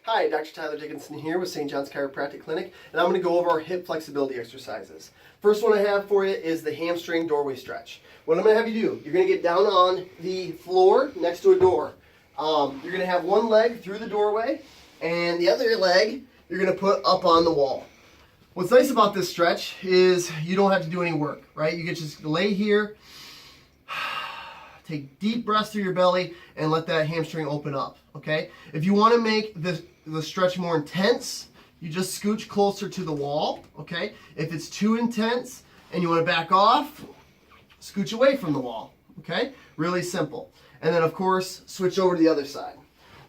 Hi, Dr. Tyler Dickenson here with St. John's Chiropractic Clinic, and I'm going to go over our hip flexibility exercises. First one I have for you is the hamstring doorway stretch. What I'm going to have you do, you're going to get down on the floor next to a door. You're going to have one leg through the doorway, and the other leg you're going to put up on the wall. What's nice about this stretch is you don't have to do any work, right? You can just lay here, take deep breaths through your belly, and let that hamstring open up, okay? If you want to make the stretch more intense, you just scooch closer to the wall, okay? If it's too intense and you want to back off, scooch away from the wall, okay? Really simple. And then, of course, switch over to the other side.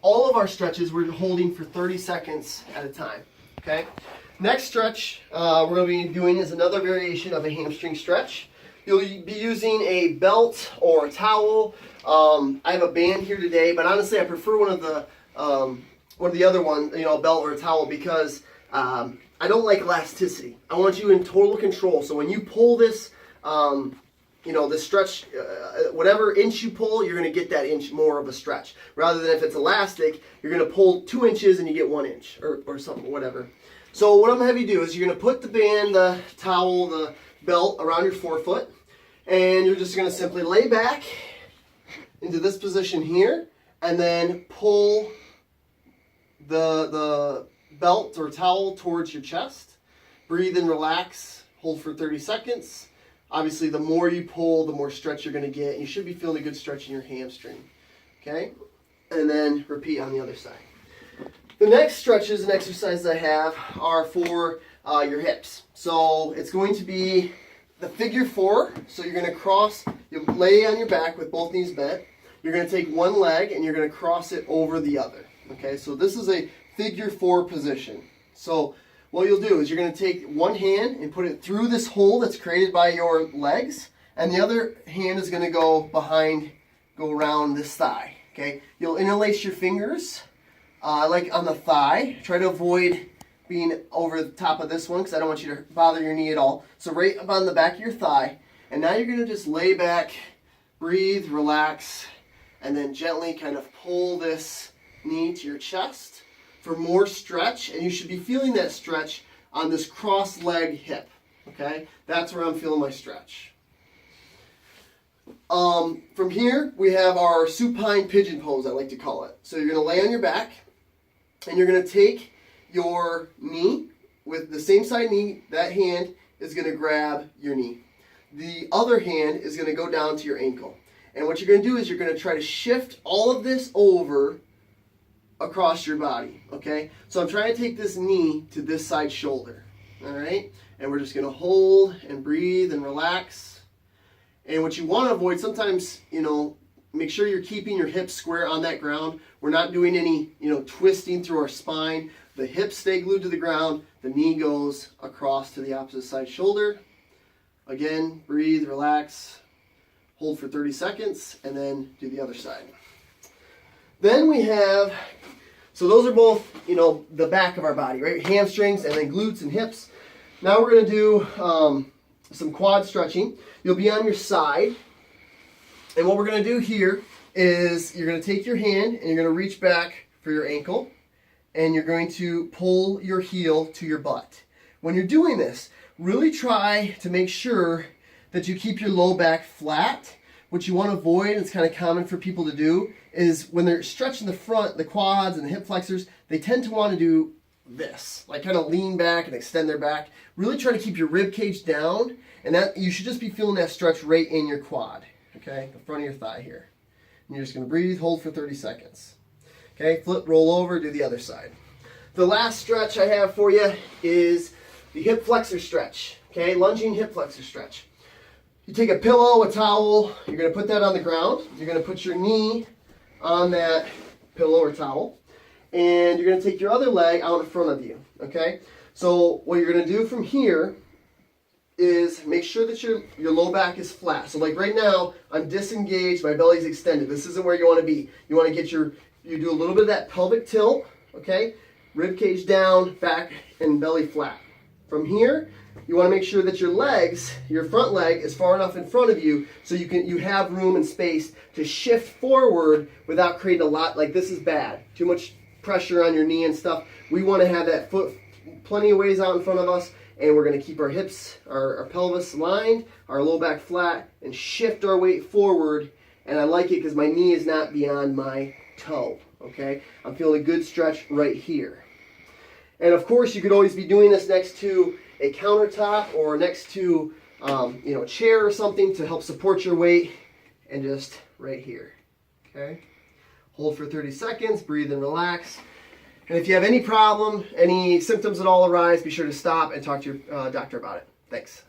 All of our stretches we're holding for 30 seconds at a time, okay? Next stretch we're going to be doing is another variation of a hamstring stretch. You'll be using a belt or a towel. I have a band here today, but honestly I prefer one of the other ones, a belt or a towel, because I don't like elasticity. I want you in total control. So when you pull this, the stretch, whatever inch you pull, you're going to get that inch more of a stretch. Rather than if it's elastic, you're going to pull 2 inches and you get 1 inch or something, whatever. So what I'm going to have you do is you're going to put the band, the towel, the belt around your forefoot, and you're just going to simply lay back into this position here, and then pull the belt or towel towards your chest. Breathe and relax. Hold for 30 seconds. Obviously, the more you pull, the more stretch you're going to get. You should be feeling a good stretch in your hamstring. Okay? And then repeat on the other side. The next stretches and exercises I have are for your hips. So it's going to be the figure 4. So you're going to cross, you lay on your back with both knees bent. You're going to take one leg and you're going to cross it over the other. Okay, so this is a figure 4 position. So what you'll do is you're going to take one hand and put it through this hole that's created by your legs, and the other hand is going to go around this thigh. Okay, you'll interlace your fingers like on the thigh. Try to avoid being over the top of this one because I don't want you to bother your knee at all. So right up on the back of your thigh, and now you're going to just lay back, breathe, relax, and then gently kind of pull this knee to your chest for more stretch, and you should be feeling that stretch on this cross leg hip. Okay, that's where I'm feeling my stretch. From here we have our supine pigeon pose, I like to call it. So you're going to lay on your back, and you're going to take your knee with the same side knee. That hand is going to grab your knee. The other hand is going to go down to your ankle. And what you're going to do is you're going to try to shift all of this over across your body, okay? So I'm trying to take this knee to this side shoulder, all right? And we're just going to hold and breathe and relax. And what you want to avoid, sometimes, make sure you're keeping your hips square on that ground. We're not doing any, twisting through our spine. The hips stay glued to the ground. The knee goes across to the opposite side shoulder. Again, breathe, relax, hold for 30 seconds, and then do the other side. Then we have, so those are both, the back of our body, right? Hamstrings and then glutes and hips. Now we're going to do some quad stretching. You'll be on your side. And what we're going to do here is you're going to take your hand and you're going to reach back for your ankle. And you're going to pull your heel to your butt. When you're doing this, really try to make sure that you keep your low back flat. What you want to avoid, it's kind of common for people to do, is when they're stretching the front, the quads and the hip flexors, they tend to want to do this, like kind of lean back and extend their back. Really try to keep your rib cage down, and that you should just be feeling that stretch right in your quad, okay, the front of your thigh here. And you're just going to breathe, hold for 30 seconds. Okay, flip, roll over, do the other side. The last stretch I have for you is the hip flexor stretch, okay, lunging hip flexor stretch. You take a pillow, a towel, you're going to put that on the ground. You're going to put your knee on that pillow or towel, and you're going to take your other leg out in front of you, okay? So what you're going to do from here is make sure that your low back is flat. So like right now, I'm disengaged, my belly's extended. This isn't where you want to be. You want to get you do a little bit of that pelvic tilt, okay? Rib cage down, back and belly flat. From here, you want to make sure that your legs, your front leg is far enough in front of you so you have room and space to shift forward without creating a lot, like this is bad. Too much pressure on your knee and stuff. We want to have that foot plenty of ways out in front of us, and we're going to keep our hips, our pelvis lined, our low back flat, and shift our weight forward. And I like it because my knee is not beyond my toe, okay? I'm feeling a good stretch right here. And of course, you could always be doing this next to a countertop or next to a chair or something to help support your weight, and just right here, okay? Hold for 30 seconds, breathe and relax. And if you have any problem, any symptoms at all arise, be sure to stop and talk to your doctor about it. Thanks.